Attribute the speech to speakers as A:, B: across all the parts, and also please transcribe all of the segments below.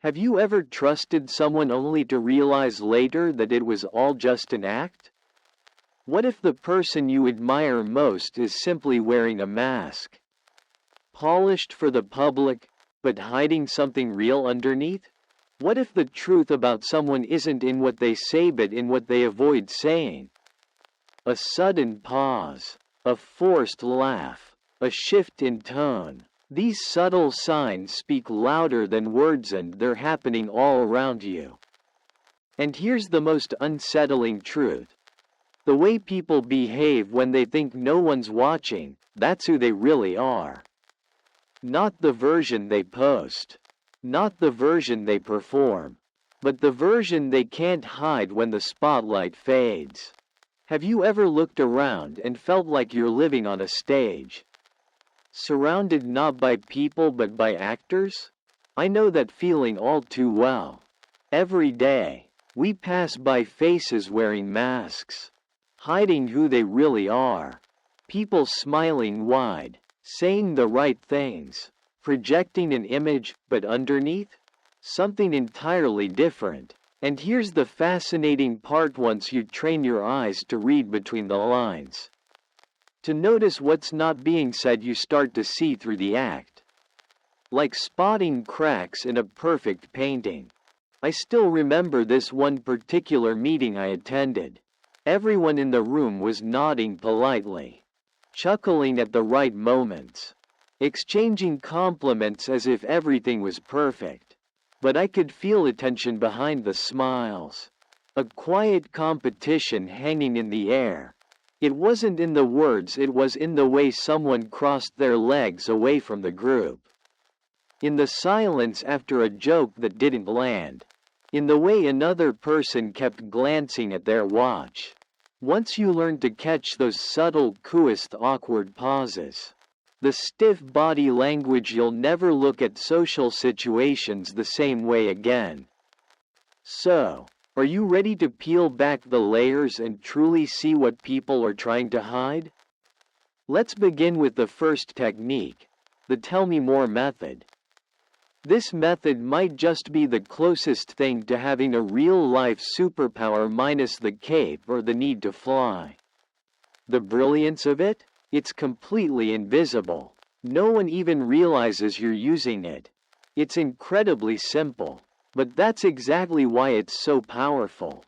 A: Have you ever trusted someone only to realize later that it was all just an act? What if the person you admire most is simply wearing a mask? Polished for the public, but hiding something real underneath? What if the truth about someone isn't in what they say but in what they avoid saying? A sudden pause, a forced laugh, a shift in tone. These subtle signs speak louder than words, and they're happening all around you. And here's the most unsettling truth. The way people behave when they think no one's watching, that's who they really are. Not the version they post. Not the version they perform. But the version they can't hide when the spotlight fades. Have you ever looked around and felt like you're living on a stage? Surrounded not by people but by actors? I know that feeling all too well. Every day, we pass by faces wearing masks, hiding who they really are. People smiling wide, saying the right things, projecting an image, but underneath, something entirely different. And here's the fascinating part: once you train your eyes to read between the lines, to notice what's not being said, you start to see through the act. Like spotting cracks in a perfect painting. I still remember this one particular meeting I attended. Everyone in the room was nodding politely, chuckling at the right moments, exchanging compliments as if everything was perfect. But I could feel the tension behind the smiles. A quiet competition hanging in the air. It wasn't in the words, it was in the way someone crossed their legs away from the group. In the silence after a joke that didn't land. In the way another person kept glancing at their watch. Once you learn to catch those subtle, coolest, awkward pauses, the stiff body language, you'll never look at social situations the same way again. So, are you ready to peel back the layers and truly see what people are trying to hide? Let's begin with the first technique, the tell me more method. This method might just be the closest thing to having a real-life superpower minus the cape or the need to fly. The brilliance of it? It's completely invisible. No one even realizes you're using it. It's incredibly simple. But that's exactly why it's so powerful.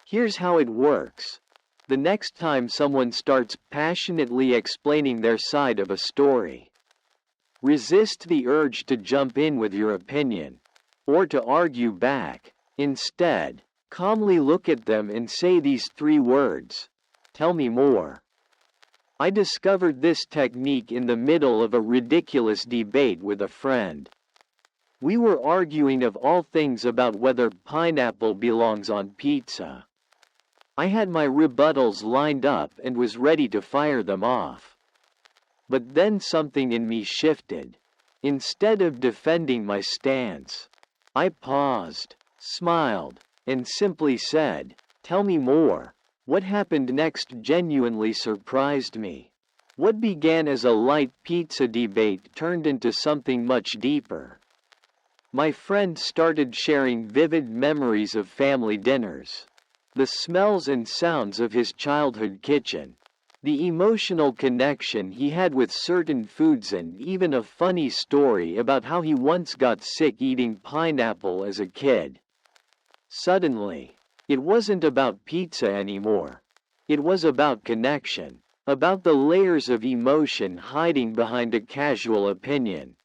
A: Here's how it works. The next time someone starts passionately explaining their side of a story, resist the urge to jump in with your opinion, or to argue back. Instead, calmly look at them and say these 3 words. Tell me more. I discovered this technique in the middle of a ridiculous debate with a friend. We were arguing of all things about whether pineapple belongs on pizza. I had my rebuttals lined up and was ready to fire them off. But then something in me shifted. Instead of defending my stance, I paused, smiled, and simply said, "Tell me more." What happened next genuinely surprised me. What began as a light pizza debate turned into something much deeper. My friend started sharing vivid memories of family dinners, the smells and sounds of his childhood kitchen, the emotional connection he had with certain foods, and even a funny story about how he once got sick eating pineapple as a kid. Suddenly, it wasn't about pizza anymore. It was about connection, about the layers of emotion hiding behind a casual opinion.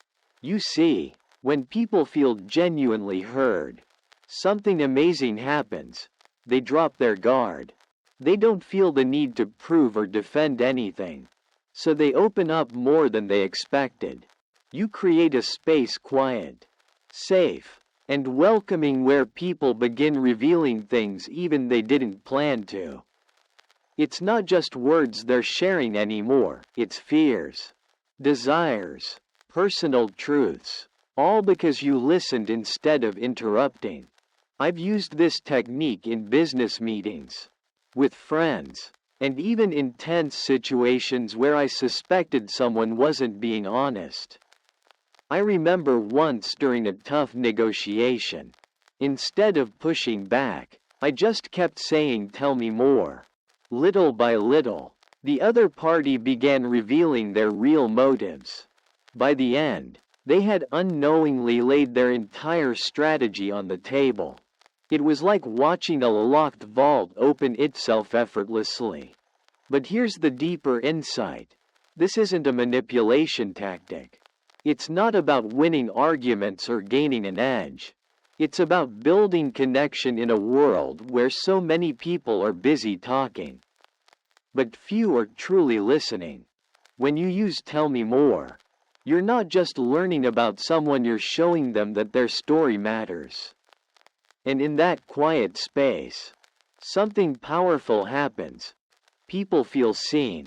A: You see, when people feel genuinely heard, something amazing happens. They drop their guard. They don't feel the need to prove or defend anything. So they open up more than they expected. You create a space quiet, safe, and welcoming where people begin revealing things even they didn't plan to. It's not just words they're sharing anymore, it's fears, desires, personal truths. All because you listened instead of interrupting. I've used this technique in business meetings, with friends, and even in tense situations where I suspected someone wasn't being honest. I remember once during a tough negotiation, instead of pushing back, I just kept saying, "Tell me more." Little by little, the other party began revealing their real motives. By the end, they had unknowingly laid their entire strategy on the table. It was like watching a locked vault open itself effortlessly. But here's the deeper insight. This isn't a manipulation tactic. It's not about winning arguments or gaining an edge. It's about building connection in a world where so many people are busy talking, but few are truly listening. When you use "tell me more," you're not just learning about someone, you're showing them that their story matters. And in that quiet space, something powerful happens. People feel seen.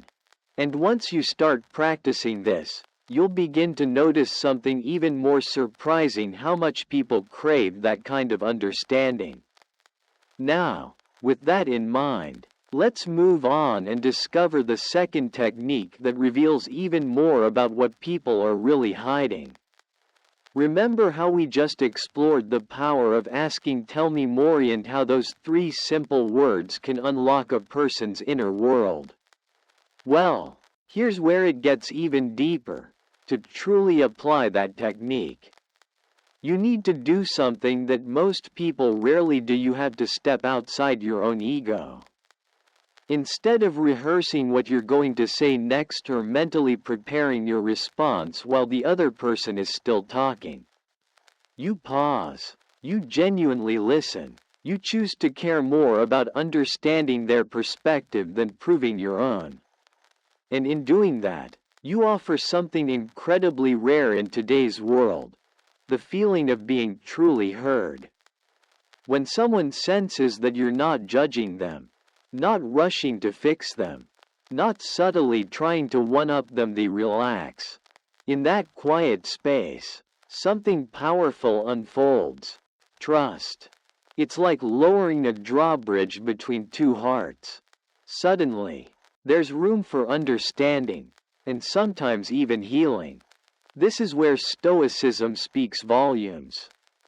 A: And once you start practicing this, you'll begin to notice something even more surprising: how much people crave that kind of understanding. Now, with that in mind, let's move on and discover the second technique that reveals even more about what people are really hiding. Remember how we just explored the power of asking "tell me more" and how those 3 simple words can unlock a person's inner world? Well, here's where it gets even deeper. To truly apply that technique, you need to do something that most people rarely do. You have to step outside your own ego. Instead of rehearsing what you're going to say next or mentally preparing your response while the other person is still talking, you pause. You genuinely listen. You choose to care more about understanding their perspective than proving your own. And in doing that, you offer something incredibly rare in today's world: the feeling of being truly heard. When someone senses that you're not judging them, not rushing to fix them, not subtly trying to one-up them, they relax. In that quiet space, something powerful unfolds: trust. It's like lowering a drawbridge between 2 hearts. Suddenly, there's room for understanding, and sometimes even healing. This is where Stoicism speaks volumes.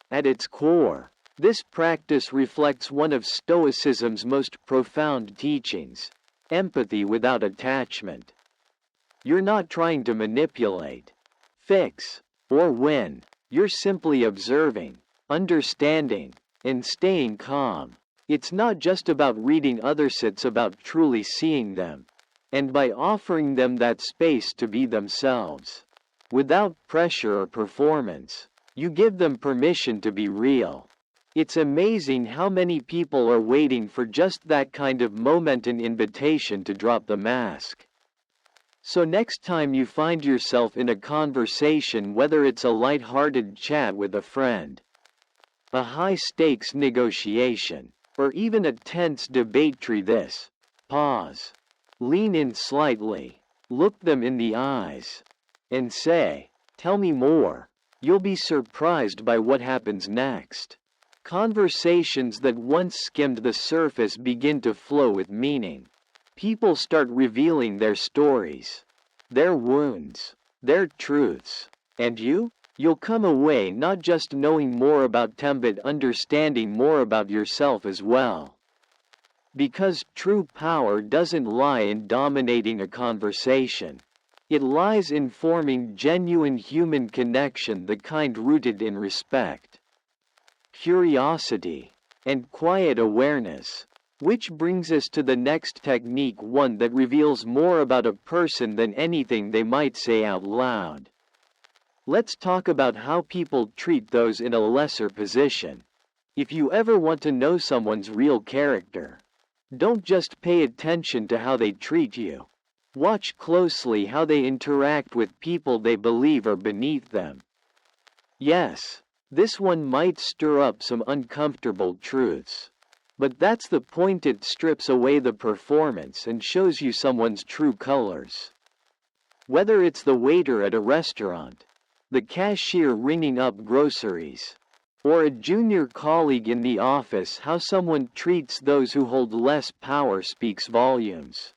A: At its core, this practice reflects one of Stoicism's most profound teachings: empathy without attachment. You're not trying to manipulate, fix, or win. You're simply observing, understanding, and staying calm. It's not just about reading others, it's about truly seeing them. And by offering them that space to be themselves, without pressure or performance, you give them permission to be real. It's amazing how many people are waiting for just that kind of moment, an invitation to drop the mask. So next time you find yourself in a conversation, whether it's a light-hearted chat with a friend, a high-stakes negotiation, or even a tense debate, try this: pause. Lean in slightly, look them in the eyes, and say, "Tell me more." You'll be surprised by what happens next. Conversations that once skimmed the surface begin to flow with meaning. People start revealing their stories, their wounds, their truths. And you'll come away not just knowing more about them, but understanding more about yourself as well. Because true power doesn't lie in dominating a conversation. It lies in forming genuine human connection, the kind rooted in respect, curiosity, and quiet awareness. Which brings us to the next technique, one that reveals more about a person than anything they might say out loud. Let's talk about how people treat those in a lesser position. If you ever want to know someone's real character, don't just pay attention to how they treat you. Watch closely how they interact with people they believe are beneath them. Yes, this one might stir up some uncomfortable truths. But that's the point: it strips away the performance and shows you someone's true colors. Whether it's the waiter at a restaurant, the cashier ringing up groceries, or a junior colleague in the office, how someone treats those who hold less power speaks volumes.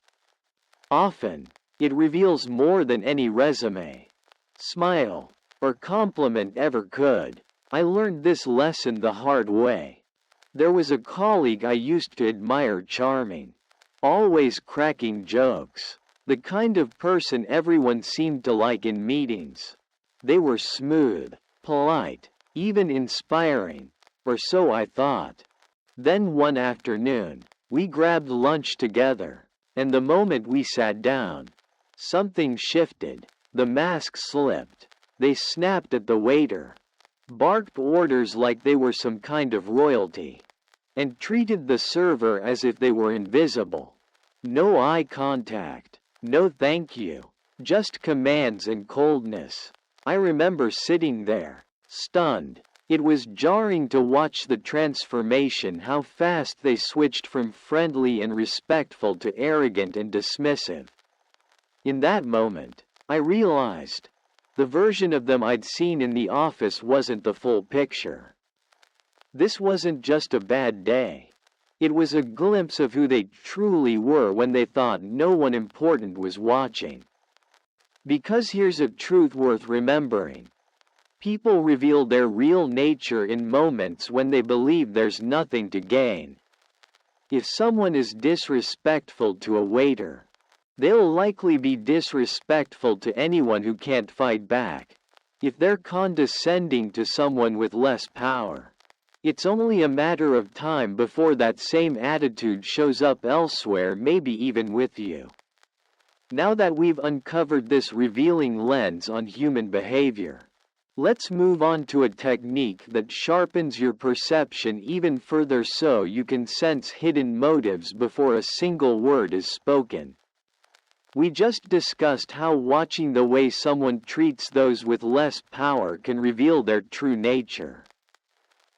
A: Often, it reveals more than any resume, smile, or compliment ever could. I learned this lesson the hard way. There was a colleague I used to admire, charming, always cracking jokes, the kind of person everyone seemed to like in meetings. They were smooth, polite, even inspiring, or so I thought. Then one afternoon, we grabbed lunch together, and the moment we sat down, something shifted. The mask slipped. They snapped at the waiter, barked orders like they were some kind of royalty, and treated the server as if they were invisible. No eye contact, no thank you, just commands and coldness. I remember sitting there, stunned. It was jarring to watch the transformation, how fast they switched from friendly and respectful to arrogant and dismissive. In that moment, I realized the version of them I'd seen in the office wasn't the full picture. This wasn't just a bad day. It was a glimpse of who they truly were when they thought no one important was watching. Because here's a truth worth remembering. People reveal their real nature in moments when they believe there's nothing to gain. If someone is disrespectful to a waiter, they'll likely be disrespectful to anyone who can't fight back. If they're condescending to someone with less power, it's only a matter of time before that same attitude shows up elsewhere, maybe even with you. Now that we've uncovered this revealing lens on human behavior, let's move on to a technique that sharpens your perception even further so you can sense hidden motives before a single word is spoken. We just discussed how watching the way someone treats those with less power can reveal their true nature.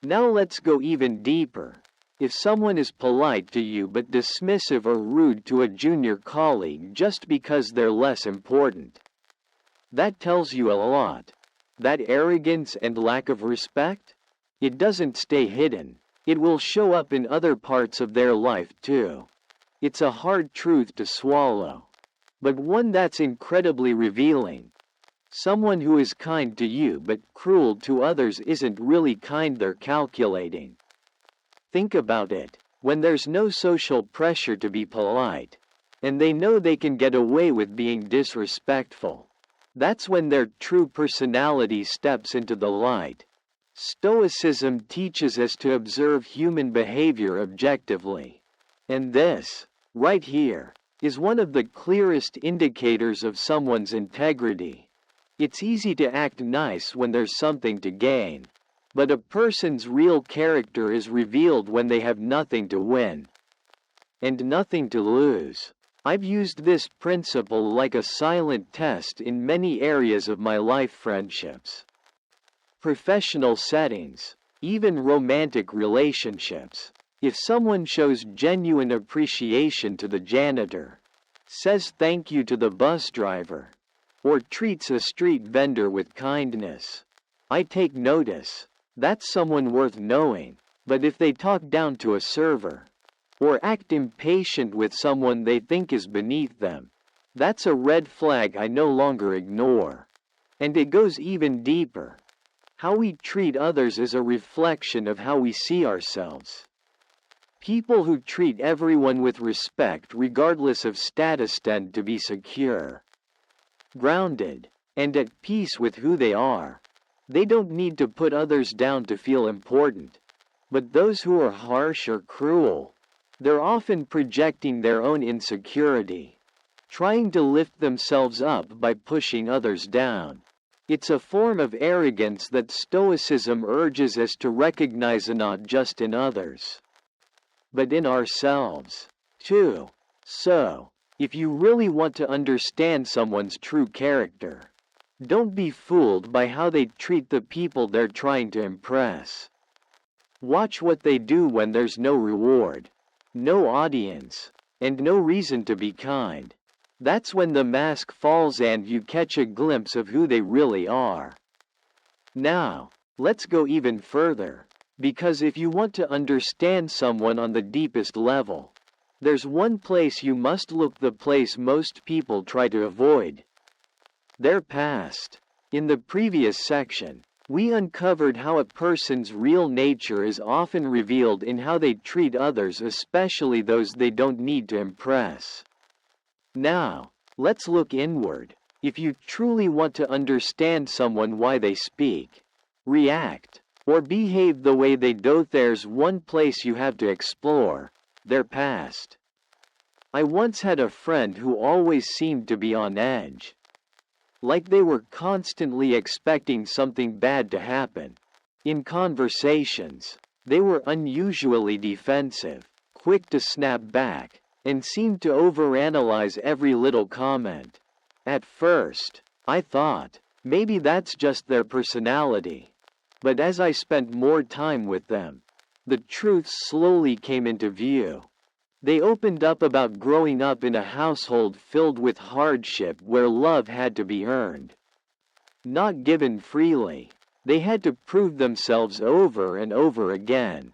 A: Now let's go even deeper. If someone is polite to you but dismissive or rude to a junior colleague just because they're less important, that tells you a lot. That arrogance and lack of respect? It doesn't stay hidden. It will show up in other parts of their life too. It's a hard truth to swallow, but one that's incredibly revealing. Someone who is kind to you but cruel to others isn't really kind, they're calculating. Think about it. When there's no social pressure to be polite, and they know they can get away with being disrespectful, that's when their true personality steps into the light. Stoicism teaches us to observe human behavior objectively. And this, right here, is one of the clearest indicators of someone's integrity. It's easy to act nice when there's something to gain, but a person's real character is revealed when they have nothing to win and nothing to lose. I've used this principle like a silent test in many areas of my life: friendships, professional settings, even romantic relationships. If someone shows genuine appreciation to the janitor, says thank you to the bus driver, or treats a street vendor with kindness, I take notice. That's someone worth knowing. But if they talk down to a server, or act impatient with someone they think is beneath them, that's a red flag I no longer ignore. And it goes even deeper. How we treat others is a reflection of how we see ourselves. People who treat everyone with respect regardless of status tend to be secure, grounded, and at peace with who they are. They don't need to put others down to feel important. But those who are harsh or cruel, they're often projecting their own insecurity, trying to lift themselves up by pushing others down. It's a form of arrogance that Stoicism urges us to recognize, not just in others, but in ourselves, too. So, if you really want to understand someone's true character, don't be fooled by how they treat the people they're trying to impress. Watch what they do when there's no reward, no audience, and no reason to be kind. That's when the mask falls and you catch a glimpse of who they really are. Now, let's go even further, because if you want to understand someone on the deepest level, there's one place you must look, the place most people try to avoid: their past. In the previous section, we uncovered how a person's real nature is often revealed in how they treat others, especially those they don't need to impress. Now, let's look inward. If you truly want to understand someone, why they speak, react, or behave the way they do, there's one place you have to explore: their past. I once had a friend who always seemed to be on edge. Like they were constantly expecting something bad to happen. In conversations, they were unusually defensive, quick to snap back, and seemed to overanalyze every little comment. At first, I thought, maybe that's just their personality. But as I spent more time with them, the truth slowly came into view. They opened up about growing up in a household filled with hardship where love had to be earned, not given freely. They had to prove themselves over and over again,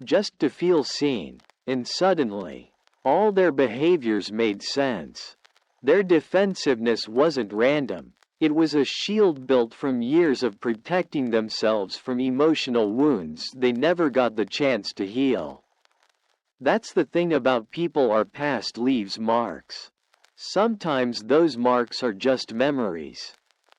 A: just to feel seen, and suddenly, all their behaviors made sense. Their defensiveness wasn't random. It was a shield built from years of protecting themselves from emotional wounds they never got the chance to heal. That's the thing about people: our past leaves marks. Sometimes those marks are just memories.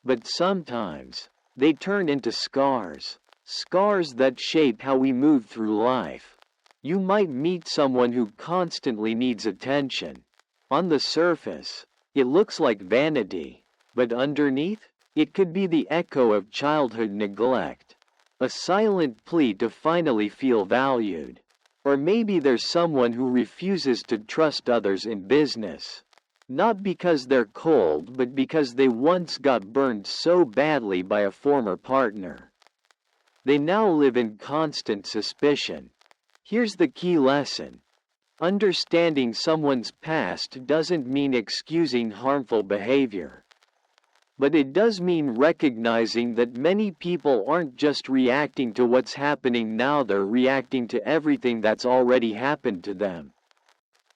A: But sometimes, they turn into scars. Scars that shape how we move through life. You might meet someone who constantly needs attention. On the surface, it looks like vanity. But underneath, it could be the echo of childhood neglect. A silent plea to finally feel valued. Or maybe there's someone who refuses to trust others in business. Not because they're cold, but because they once got burned so badly by a former partner. They now live in constant suspicion. Here's the key lesson. Understanding someone's past doesn't mean excusing harmful behavior. But it does mean recognizing that many people aren't just reacting to what's happening now, they're reacting to everything that's already happened to them.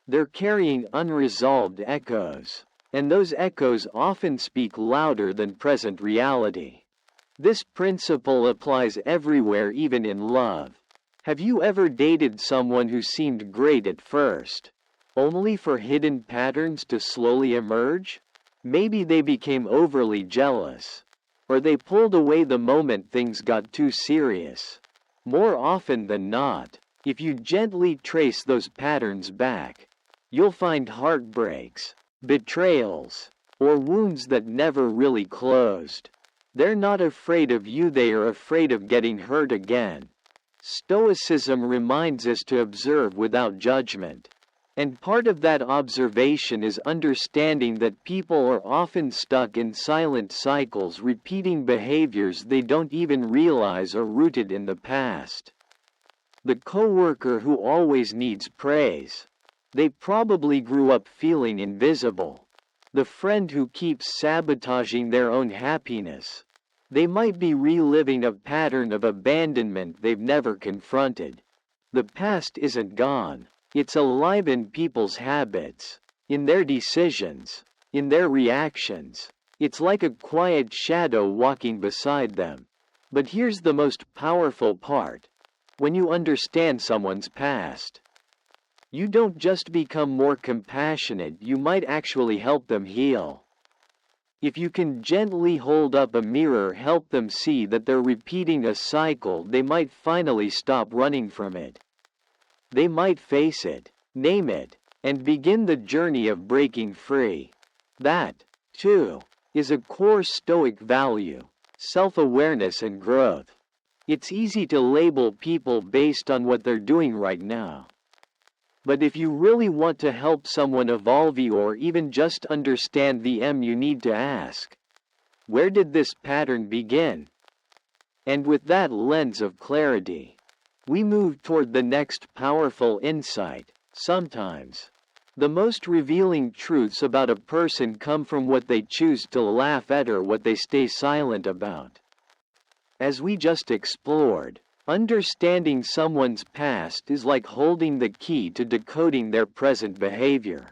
A: They're carrying unresolved echoes, and those echoes often speak louder than present reality. This principle applies everywhere, even in love. Have you ever dated someone who seemed great at first, only for hidden patterns to slowly emerge? Maybe they became overly jealous, or they pulled away the moment things got too serious. More often than not, if you gently trace those patterns back, you'll find heartbreaks, betrayals, or wounds that never really closed. They're not afraid of you, they are afraid of getting hurt again. Stoicism reminds us to observe without judgment. And part of that observation is understanding that people are often stuck in silent cycles, repeating behaviors they don't even realize are rooted in the past. The coworker who always needs praise. They probably grew up feeling invisible. The friend who keeps sabotaging their own happiness. They might be reliving a pattern of abandonment they've never confronted. The past isn't gone. It's alive in people's habits, in their decisions, in their reactions. It's like a quiet shadow walking beside them. But here's the most powerful part. When you understand someone's past, you don't just become more compassionate, you might actually help them heal. If you can gently hold up a mirror, help them see that they're repeating a cycle, they might finally stop running from it. They might face it, name it, and begin the journey of breaking free. That, too, is a core Stoic value: self-awareness and growth. It's easy to label people based on what they're doing right now. But if you really want to help someone evolve or even just understand them, you need to ask, where did this pattern begin? And with that lens of clarity, we move toward the next powerful insight. Sometimes, the most revealing truths about a person come from what they choose to laugh at or what they stay silent about. As we just explored, understanding someone's past is like holding the key to decoding their present behavior.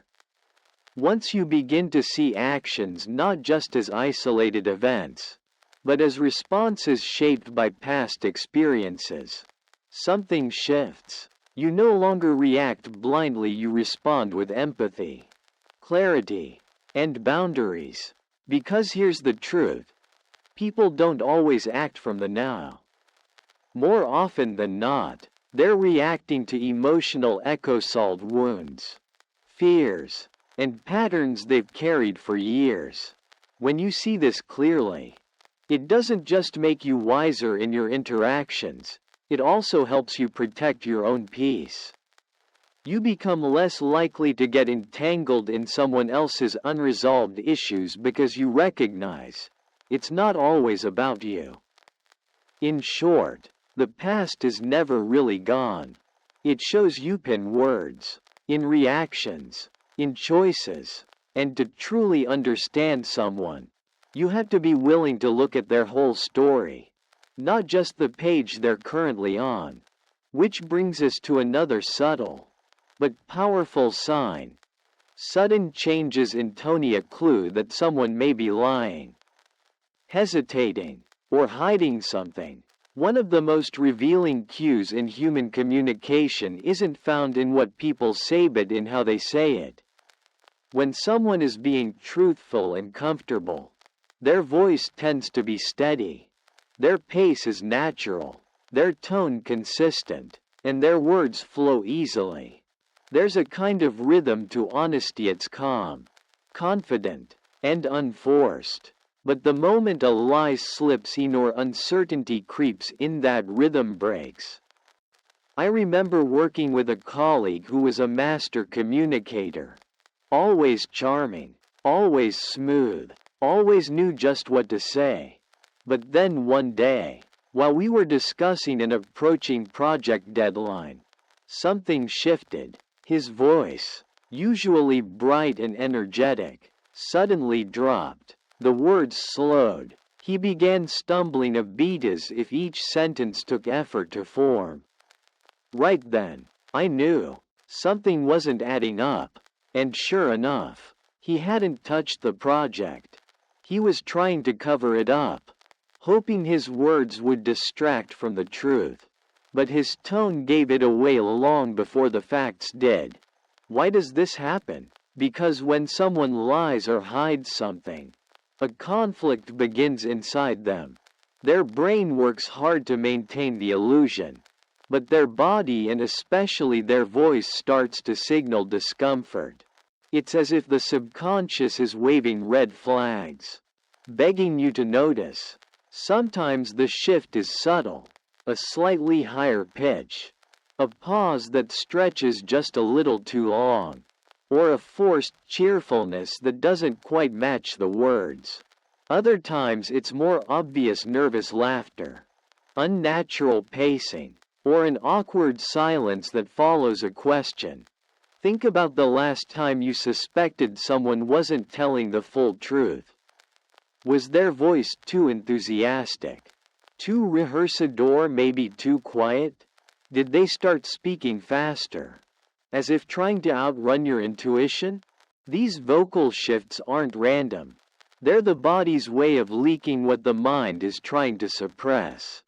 A: Once you begin to see actions not just as isolated events, but as responses shaped by past experiences. Something shifts. You no longer react blindly, you respond with empathy, clarity, and boundaries. Because here's the truth: people don't always act from the now. More often than not, they're reacting to emotional echo-solved wounds, fears, and patterns they've carried for years. When you see this clearly, it doesn't just make you wiser in your interactions, it also helps you protect your own peace. You become less likely to get entangled in someone else's unresolved issues because you recognize it's not always about you. In short, the past is never really gone. It shows up in words, in reactions, in choices, and to truly understand someone, you have to be willing to look at their whole story, not just the page they're currently on. Which brings us to another subtle, but powerful sign. Sudden changes in tone, a clue that someone may be lying, hesitating, or hiding something. One of the most revealing cues in human communication isn't found in what people say but in how they say it. When someone is being truthful and comfortable, their voice tends to be steady, their pace is natural, their tone consistent, and their words flow easily. There's a kind of rhythm to honesty. It's calm, confident, and unforced. But the moment a lie slips in or uncertainty creeps in, that rhythm breaks. I remember working with a colleague who was a master communicator. Always charming, always smooth, always knew just what to say. But then one day, while we were discussing an approaching project deadline, something shifted. His voice, usually bright and energetic, suddenly dropped. The words slowed. He began stumbling a bit as if each sentence took effort to form. Right then, I knew something wasn't adding up. And sure enough, he hadn't touched the project. He was trying to cover it up, hoping his words would distract from the truth. But his tone gave it away long before the facts did. Why does this happen? Because when someone lies or hides something, a conflict begins inside them. Their brain works hard to maintain the illusion, but their body and especially their voice starts to signal discomfort. It's as if the subconscious is waving red flags, begging you to notice. Sometimes the shift is subtle, a slightly higher pitch, a pause that stretches just a little too long, or a forced cheerfulness that doesn't quite match the words. Other times it's more obvious nervous laughter, unnatural pacing, or an awkward silence that follows a question. Think about the last time you suspected someone wasn't telling the full truth. Was their voice too enthusiastic, too rehearsed, or maybe too quiet? Did they start speaking faster, as if trying to outrun your intuition? These vocal shifts aren't random. They're the body's way of leaking what the mind is trying to suppress.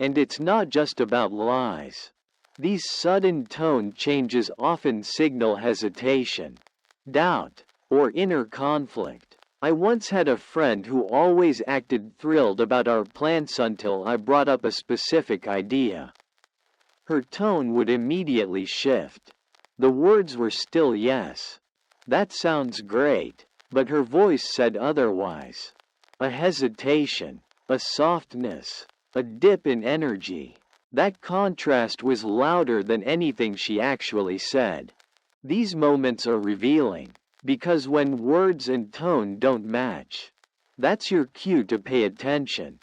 A: And it's not just about lies. These sudden tone changes often signal hesitation, doubt, or inner conflict. I once had a friend who always acted thrilled about our plans until I brought up a specific idea. Her tone would immediately shift. The words were still yes, that sounds great, but her voice said otherwise. A hesitation, a softness, a dip in energy. That contrast was louder than anything she actually said. These moments are revealing, because when words and tone don't match, that's your cue to pay attention.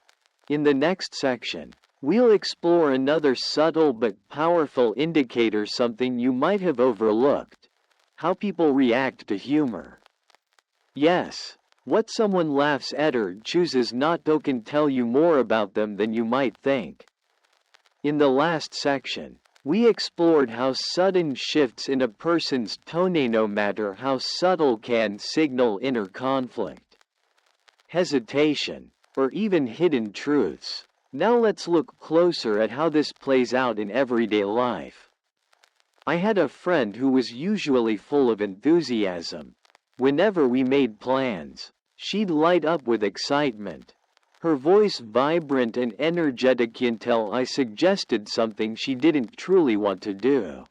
A: In the next section, we'll explore another subtle but powerful indicator, something you might have overlooked: how people react to humor. Yes, what someone laughs at or chooses not to can tell you more about them than you might think. In the last section, we explored how sudden shifts in a person's tone, no matter how subtle, can signal inner conflict, hesitation, or even hidden truths. Now let's look closer at how this plays out in everyday life. I had a friend who was usually full of enthusiasm. Whenever we made plans, she'd light up with excitement, her voice vibrant and energetic until I suggested something she didn't truly want to do.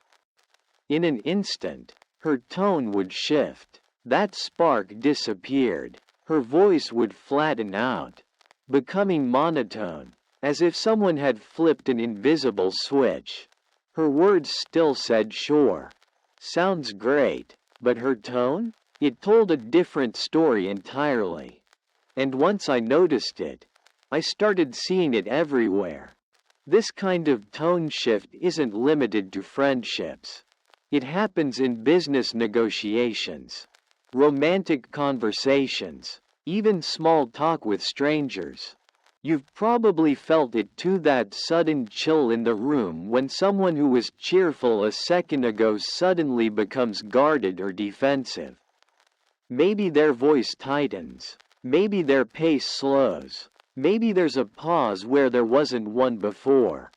A: In an instant, her tone would shift. That spark disappeared. Her voice would flatten out, becoming monotone, as if someone had flipped an invisible switch. Her words still said sure. Sounds great, but her tone? It told a different story entirely. And once I noticed it, I started seeing it everywhere. This kind of tone shift isn't limited to friendships. It happens in business negotiations, romantic conversations, even small talk with strangers. You've probably felt it too, that sudden chill in the room when someone who was cheerful a second ago suddenly becomes guarded or defensive. Maybe their voice tightens, maybe their pace slows, maybe there's a pause where there wasn't one before.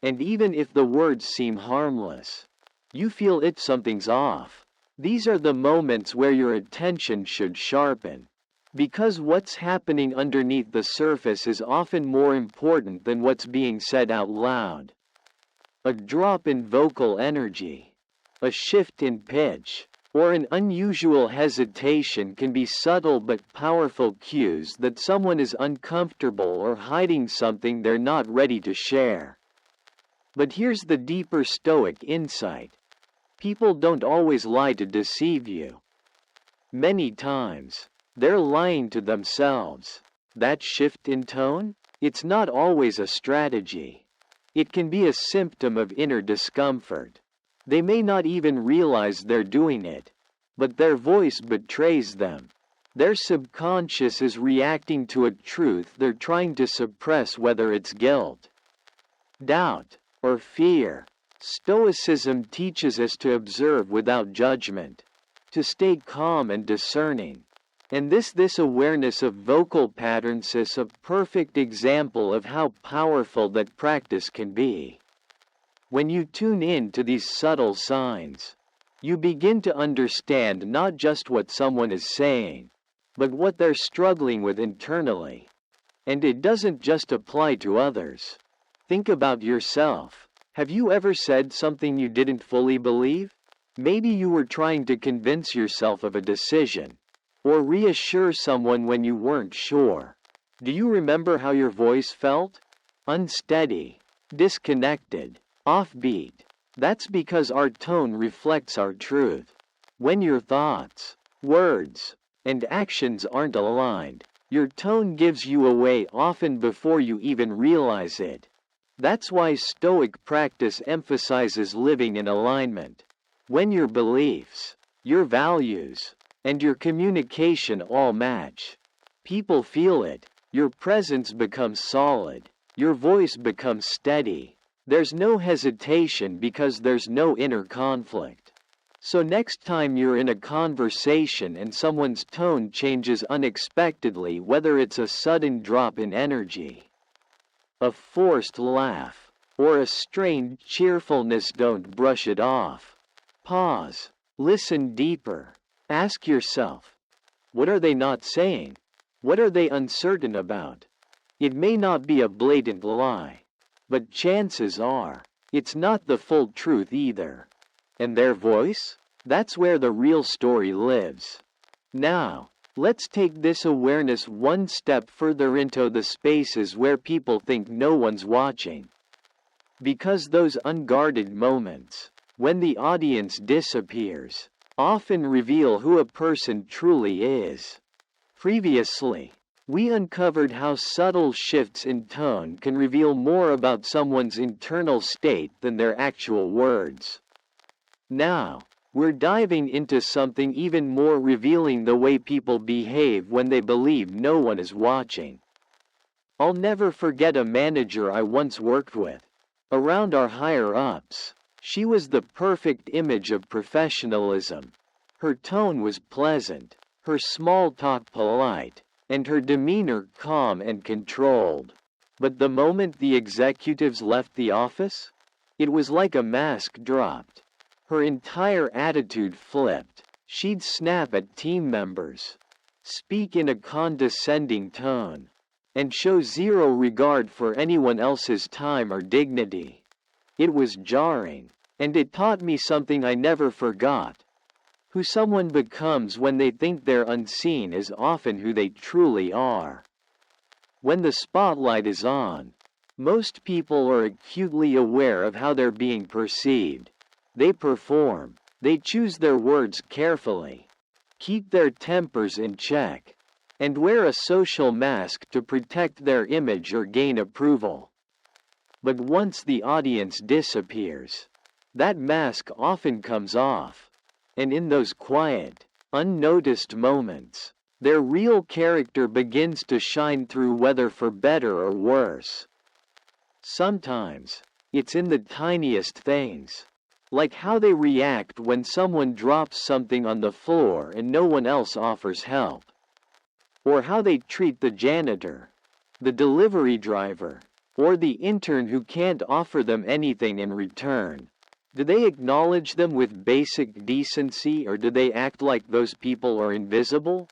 A: And even if the words seem harmless, you feel something's off. These are the moments where your attention should sharpen. Because what's happening underneath the surface is often more important than what's being said out loud. A drop in vocal energy, a shift in pitch, or an unusual hesitation can be subtle but powerful cues that someone is uncomfortable or hiding something they're not ready to share. But here's the deeper Stoic insight. People don't always lie to deceive you. Many times, they're lying to themselves. That shift in tone? It's not always a strategy. It can be a symptom of inner discomfort. They may not even realize they're doing it, but their voice betrays them. Their subconscious is reacting to a truth they're trying to suppress, whether it's guilt, doubt, or fear. Stoicism teaches us to observe without judgment, to stay calm and discerning. And this awareness of vocal patterns is a perfect example of how powerful that practice can be. When you tune in to these subtle signs, you begin to understand not just what someone is saying, but what they're struggling with internally. And it doesn't just apply to others. Think about yourself. Have you ever said something you didn't fully believe? Maybe you were trying to convince yourself of a decision, or reassure someone when you weren't sure. Do you remember how your voice felt? Unsteady, disconnected, offbeat. That's because our tone reflects our truth. When your thoughts, words, and actions aren't aligned, your tone gives you away often before you even realize it. That's why Stoic practice emphasizes living in alignment. When your beliefs, your values, and your communication all match, people feel it. Your presence becomes solid. Your voice becomes steady. There's no hesitation because there's no inner conflict. So next time you're in a conversation and someone's tone changes unexpectedly, whether it's a sudden drop in energy, a forced laugh, or a strained cheerfulness, don't brush it off. Pause. Listen deeper. Ask yourself, what are they not saying? What are they uncertain about? It may not be a blatant lie, but chances are, it's not the full truth either. And their voice? That's where the real story lives. Now, let's take this awareness one step further into the spaces where people think no one's watching. Because those unguarded moments, when the audience disappears, often reveal who a person truly is. Previously, we uncovered how subtle shifts in tone can reveal more about someone's internal state than their actual words. Now, we're diving into something even more revealing: the way people behave when they believe no one is watching. I'll never forget a manager I once worked with. Around our higher-ups, she was the perfect image of professionalism. Her tone was pleasant, her small talk polite, and her demeanor calm and controlled. But the moment the executives left the office, it was like a mask dropped. Her entire attitude flipped. She'd snap at team members, speak in a condescending tone, and show zero regard for anyone else's time or dignity. It was jarring, and it taught me something I never forgot. Who someone becomes when they think they're unseen is often who they truly are. When the spotlight is on, most people are acutely aware of how they're being perceived. They perform, they choose their words carefully, keep their tempers in check, and wear a social mask to protect their image or gain approval. But once the audience disappears, that mask often comes off. And in those quiet, unnoticed moments, their real character begins to shine through, whether for better or worse. Sometimes, it's in the tiniest things, like how they react when someone drops something on the floor and no one else offers help. Or how they treat the janitor, the delivery driver, or the intern who can't offer them anything in return. Do they acknowledge them with basic decency, or do they act like those people are invisible?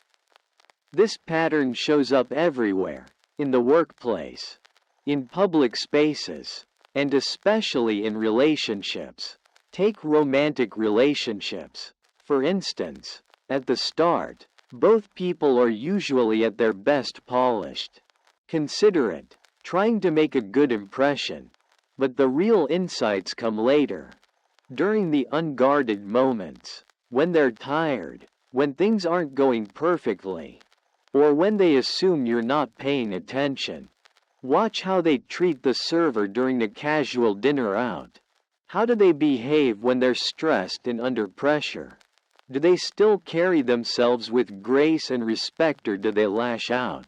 A: This pattern shows up everywhere, in the workplace, in public spaces, and especially in relationships. Take romantic relationships, for instance. At the start, both people are usually at their best, polished, considerate, trying to make a good impression. But the real insights come later. During the unguarded moments, when they're tired, when things aren't going perfectly, or when they assume you're not paying attention. Watch how they treat the server during a casual dinner out. How do they behave when they're stressed and under pressure? Do they still carry themselves with grace and respect, or do they lash out,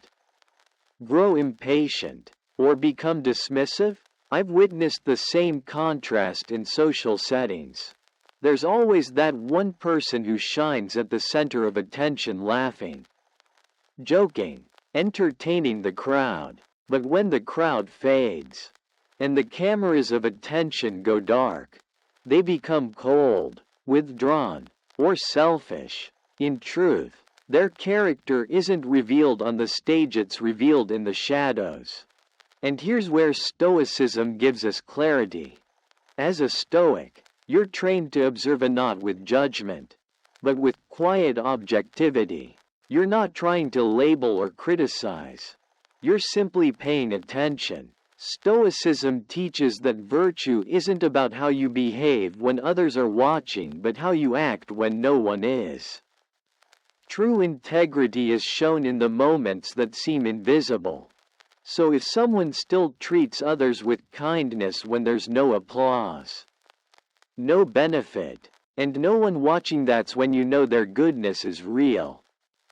A: grow impatient, or become dismissive? I've witnessed the same contrast in social settings. There's always that one person who shines at the center of attention, laughing, joking, entertaining the crowd. But when the crowd fades, and the cameras of attention go dark, they become cold, withdrawn, or selfish. In truth, their character isn't revealed on the stage, it's revealed in the shadows. And here's where Stoicism gives us clarity. As a Stoic, you're trained to observe and not with judgment, but with quiet objectivity. You're not trying to label or criticize. You're simply paying attention. Stoicism teaches that virtue isn't about how you behave when others are watching, but how you act when no one is. True integrity is shown in the moments that seem invisible. So if someone still treats others with kindness when there's no applause, no benefit, and no one watching, that's when you know their goodness is real.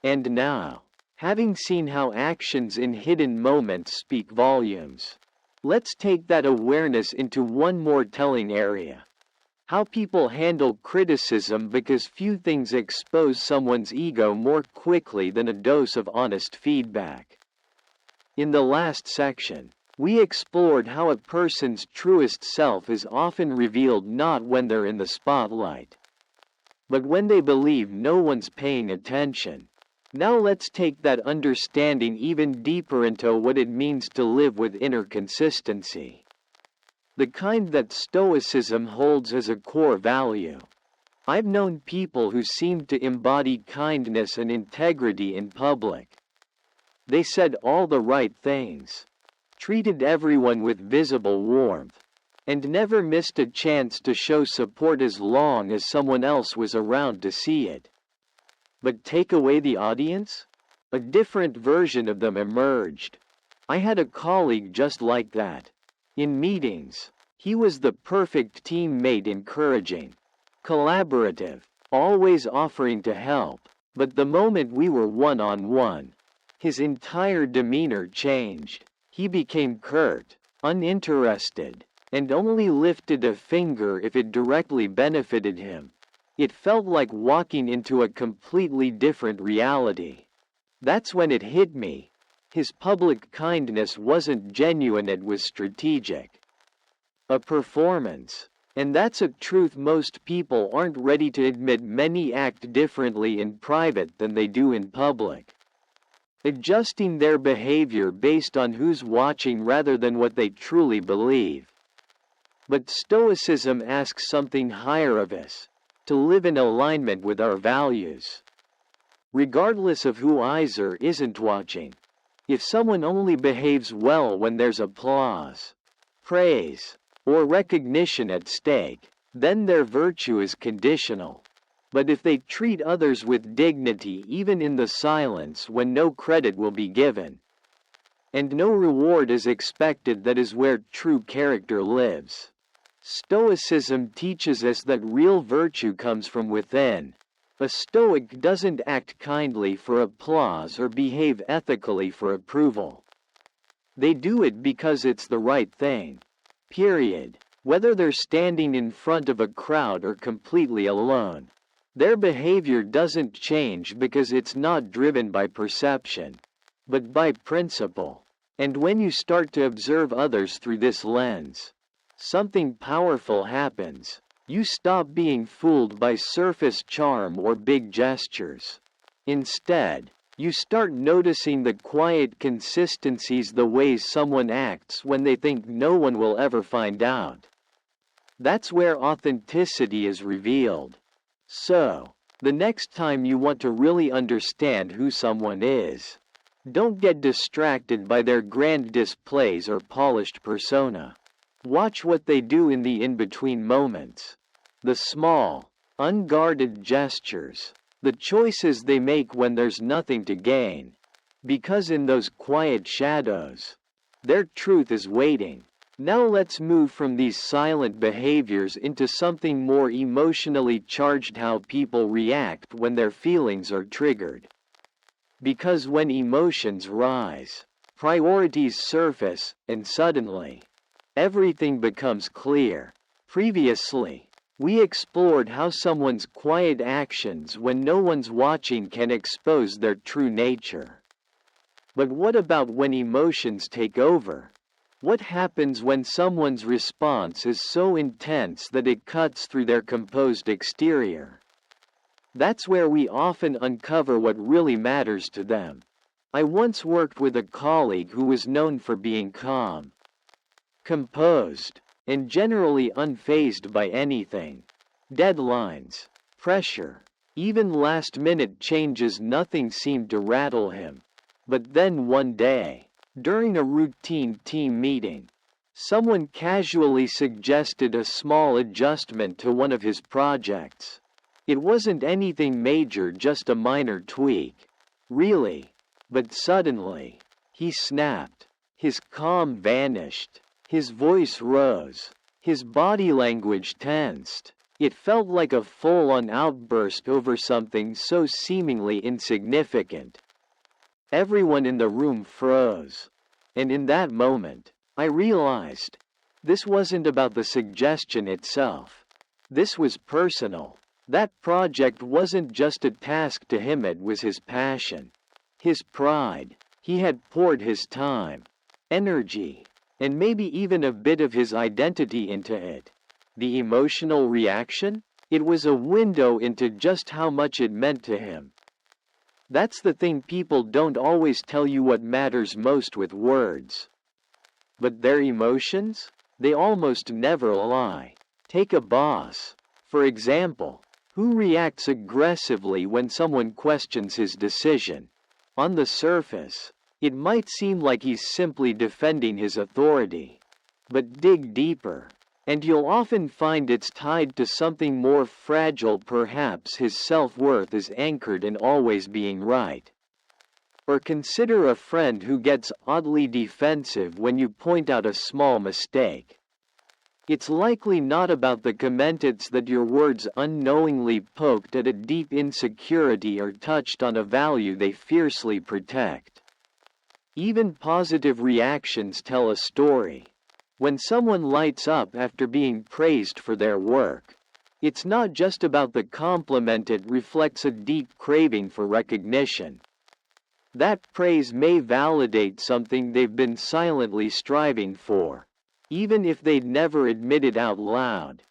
A: And now, having seen how actions in hidden moments speak volumes, let's take that awareness into one more telling area. How people handle criticism, because few things expose someone's ego more quickly than a dose of honest feedback. In the last section, we explored how a person's truest self is often revealed not when they're in the spotlight, but when they believe no one's paying attention. Now let's take that understanding even deeper into what it means to live with inner consistency. The kind that Stoicism holds as a core value. I've known people who seemed to embody kindness and integrity in public. They said all the right things, treated everyone with visible warmth, and never missed a chance to show support as long as someone else was around to see it. But take away the audience? A different version of them emerged. I had a colleague just like that. In meetings, he was the perfect teammate, encouraging, collaborative, always offering to help. But the moment we were one-on-one, his entire demeanor changed. He became curt, uninterested, and only lifted a finger if it directly benefited him. It felt like walking into a completely different reality. That's when it hit me. His public kindness wasn't genuine, it was strategic. A performance. And that's a truth most people aren't ready to admit. Many act differently in private than they do in public, adjusting their behavior based on who's watching rather than what they truly believe. But Stoicism asks something higher of us, to live in alignment with our values, regardless of who is or isn't watching. If someone only behaves well when there's applause, praise, or recognition at stake, then their virtue is conditional. But if they treat others with dignity even in the silence when no credit will be given, and no reward is expected, that is where true character lives. Stoicism teaches us that real virtue comes from within. A Stoic doesn't act kindly for applause or behave ethically for approval. They do it because it's the right thing. Period. Whether they're standing in front of a crowd or completely alone. Their behavior doesn't change because it's not driven by perception, but by principle. And when you start to observe others through this lens, something powerful happens. You stop being fooled by surface charm or big gestures. Instead, you start noticing the quiet consistencies, the ways someone acts when they think no one will ever find out. That's where authenticity is revealed. So, the next time you want to really understand who someone is, don't get distracted by their grand displays or polished persona. Watch what they do in the in-between moments. The small, unguarded gestures. The choices they make when there's nothing to gain. Because in those quiet shadows, their truth is waiting. Now let's move from these silent behaviors into something more emotionally charged: how people react when their feelings are triggered. Because when emotions rise, priorities surface, and suddenly, everything becomes clear. Previously, we explored how someone's quiet actions when no one's watching can expose their true nature. But what about when emotions take over? What happens when someone's response is so intense that it cuts through their composed exterior? That's where we often uncover what really matters to them. I once worked with a colleague who was known for being calm, composed, and generally unfazed by anything. Deadlines, pressure, even last-minute changes, nothing seemed to rattle him. But then one day, during a routine team meeting, someone casually suggested a small adjustment to one of his projects. It wasn't anything major, just a minor tweak. Really. But suddenly, he snapped. His calm vanished. His voice rose. His body language tensed. It felt like a full-on outburst over something so seemingly insignificant. Everyone in the room froze. And in that moment, I realized, this wasn't about the suggestion itself. This was personal. That project wasn't just a task to him, it was his passion, his pride. He had poured his time, energy, and maybe even a bit of his identity into it. The emotional reaction? It was a window into just how much it meant to him. That's the thing, people don't always tell you what matters most with words. But their emotions? They almost never lie. Take a boss, for example, who reacts aggressively when someone questions his decision. On the surface, it might seem like he's simply defending his authority. But dig deeper, and you'll often find it's tied to something more fragile. Perhaps his self-worth is anchored in always being right. Or consider a friend who gets oddly defensive when you point out a small mistake. It's likely not about the comment, it's that your words unknowingly poked at a deep insecurity or touched on a value they fiercely protect. Even positive reactions tell a story. When someone lights up after being praised for their work, it's not just about the compliment, it reflects a deep craving for recognition. That praise may validate something they've been silently striving for, even if they'd never admit it out loud.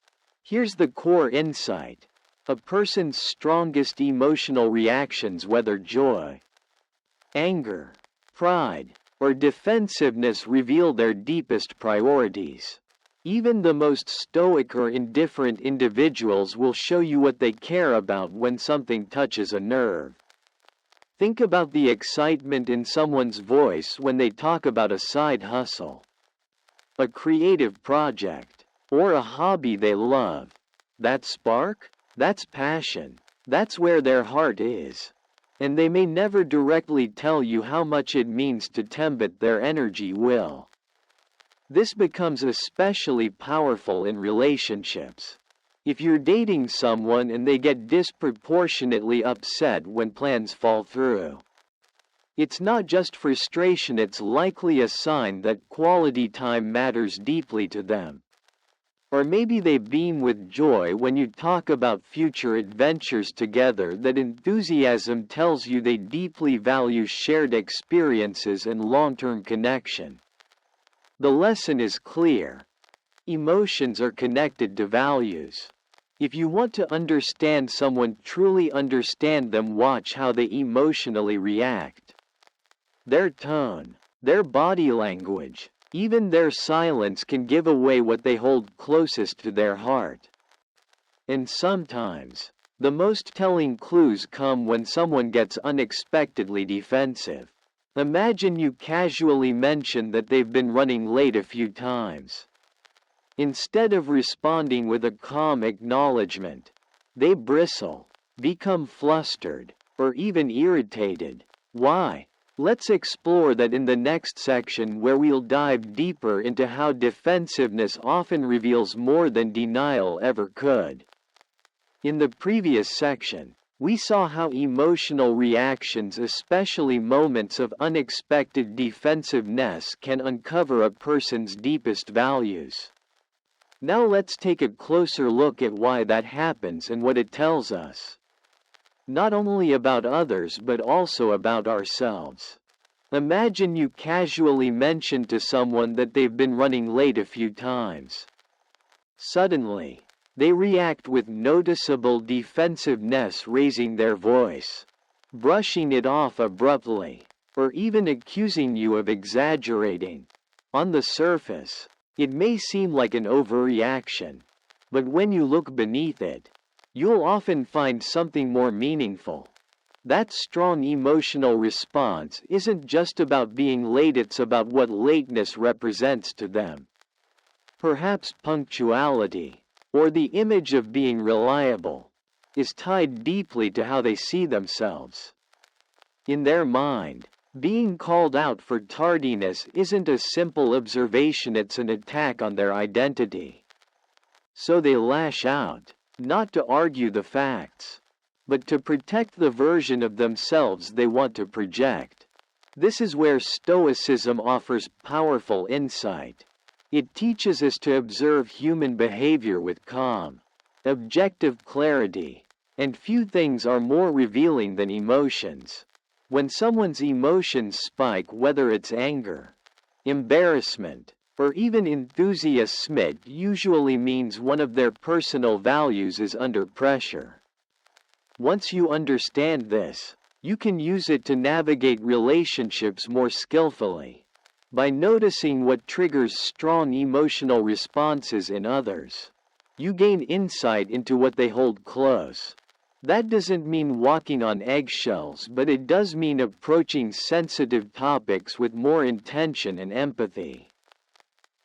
A: Here's the core insight. A person's strongest emotional reactions, whether joy, anger, pride, or defensiveness, reveal their deepest priorities. Even the most stoic or indifferent individuals will show you what they care about when something touches a nerve. Think about the excitement in someone's voice when they talk about a side hustle, a creative project, or a hobby they love. That spark? That's passion. That's where their heart is. And they may never directly tell you how much it means to them, but their energy will. This becomes especially powerful in relationships. If you're dating someone and they get disproportionately upset when plans fall through, it's not just frustration, it's likely a sign that quality time matters deeply to them. Or maybe they beam with joy when you talk about future adventures together. That enthusiasm tells you they deeply value shared experiences and long-term connection. The lesson is clear. Emotions are connected to values. If you want to understand someone, truly understand them, watch how they emotionally react. Their tone, their body language, even their silence can give away what they hold closest to their heart. And sometimes, the most telling clues come when someone gets unexpectedly defensive. Imagine you casually mention that they've been running late a few times. Instead of responding with a calm acknowledgement, they bristle, become flustered, or even irritated. Why? Let's explore that in the next section, where we'll dive deeper into how defensiveness often reveals more than denial ever could. In the previous section, we saw how emotional reactions, especially moments of unexpected defensiveness, can uncover a person's deepest values. Now let's take a closer look at why that happens and what it tells us. Not only about others but also about ourselves. Imagine you casually mention to someone that they've been running late a few times. Suddenly, they react with noticeable defensiveness, raising their voice, brushing it off abruptly, or even accusing you of exaggerating. On the surface, it may seem like an overreaction, but when you look beneath it, you'll often find something more meaningful. That strong emotional response isn't just about being late, it's about what lateness represents to them. Perhaps punctuality, or the image of being reliable, is tied deeply to how they see themselves. In their mind, being called out for tardiness isn't a simple observation, it's an attack on their identity. So they lash out, not to argue the facts, but to protect the version of themselves they want to project. This is where Stoicism offers powerful insight. It teaches us to observe human behavior with calm, objective clarity, and few things are more revealing than emotions. When someone's emotions spike, whether it's anger, embarrassment, or even enthusiasm, it usually means one of their personal values is under pressure. Once you understand this, you can use it to navigate relationships more skillfully. By noticing what triggers strong emotional responses in others, you gain insight into what they hold close. That doesn't mean walking on eggshells, but it does mean approaching sensitive topics with more intention and empathy.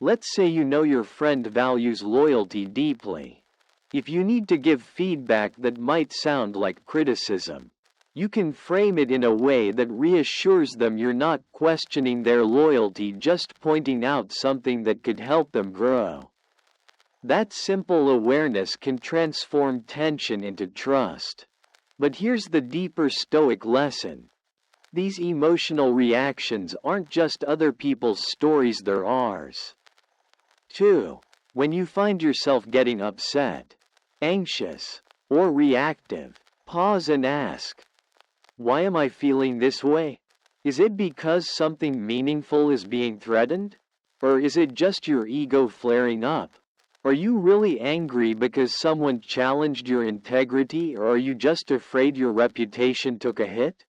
A: Let's say you know your friend values loyalty deeply. If you need to give feedback that might sound like criticism, you can frame it in a way that reassures them you're not questioning their loyalty, just pointing out something that could help them grow. That simple awareness can transform tension into trust. But here's the deeper Stoic lesson. These emotional reactions aren't just other people's stories, they're ours too. When you find yourself getting upset, anxious, or reactive, pause and ask, why am I feeling this way? Is it because something meaningful is being threatened? Or is it just your ego flaring up? Are you really angry because someone challenged your integrity, or are you just afraid your reputation took a hit?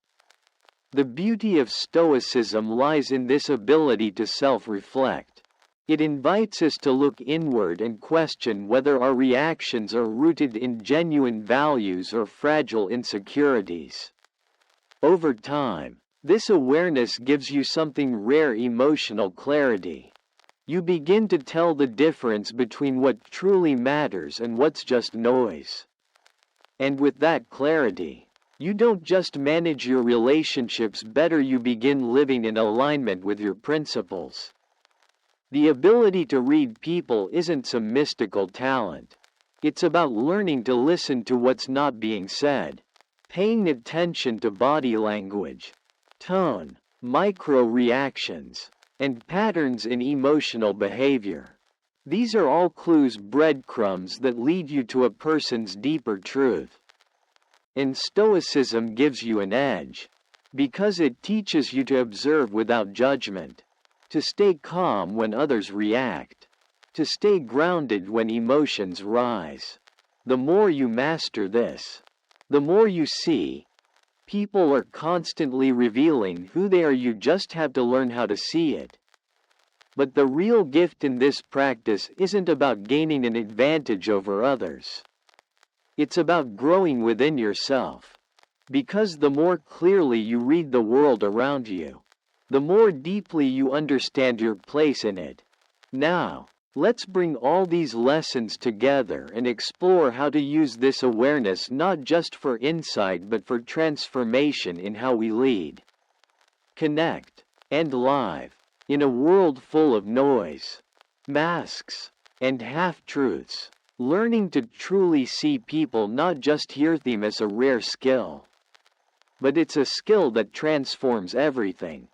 A: The beauty of Stoicism lies in this ability to self-reflect. It invites us to look inward and question whether our reactions are rooted in genuine values or fragile insecurities. Over time, this awareness gives you something rare: emotional clarity. You begin to tell the difference between what truly matters and what's just noise. And with that clarity, you don't just manage your relationships better, you begin living in alignment with your principles. The ability to read people isn't some mystical talent. It's about learning to listen to what's not being said, paying attention to body language, tone, micro reactions, and patterns in emotional behavior. These are all clues, breadcrumbs that lead you to a person's deeper truth. And Stoicism gives you an edge, because it teaches you to observe without judgment, to stay calm when others react, to stay grounded when emotions rise. The more you master this, the more you see. People are constantly revealing who they are, you just have to learn how to see it. But the real gift in this practice isn't about gaining an advantage over others. It's about growing within yourself. Because the more clearly you read the world around you, the more deeply you understand your place in it. Now, let's bring all these lessons together and explore how to use this awareness not just for insight but for transformation in how we lead, connect, and live. In a world full of noise, masks, and half-truths, learning to truly see people, not just hear them, is a rare skill. But it's a skill that transforms everything.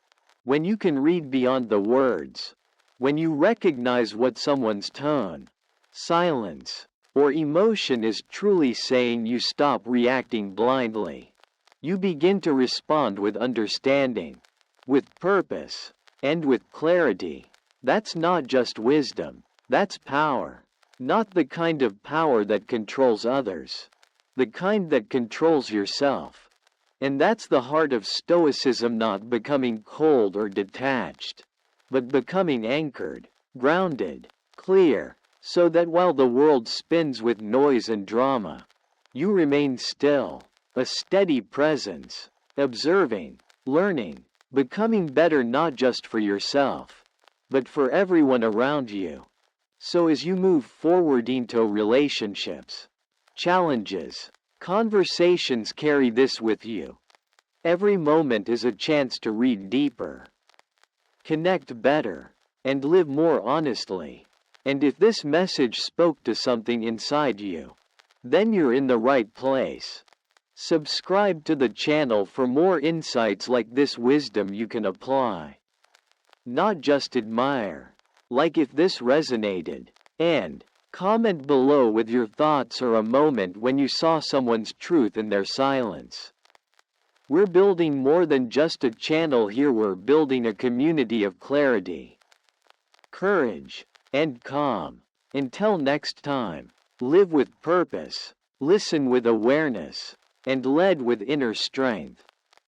A: When you can read beyond the words, when you recognize what someone's tone, silence, or emotion is truly saying, you stop reacting blindly. You begin to respond with understanding, with purpose, and with clarity. That's not just wisdom, that's power. Not the kind of power that controls others, the kind that controls yourself. And that's the heart of Stoicism: not becoming cold or detached, but becoming anchored, grounded, clear, so that while the world spins with noise and drama, you remain still, a steady presence, observing, learning, becoming better, not just for yourself, but for everyone around you. So as you move forward into relationships, challenges, conversations, carry this with you. Every moment is a chance to read deeper, connect better, and live more honestly. And if this message spoke to something inside you, then you're in the right place. Subscribe to the channel for more insights like this, wisdom you can apply, not just admire. Like if this resonated, and comment below with your thoughts or a moment when you saw someone's truth in their silence. We're building more than just a channel here, we're building a community of clarity, courage, and calm. Until next time, live with purpose, listen with awareness, and lead with inner strength.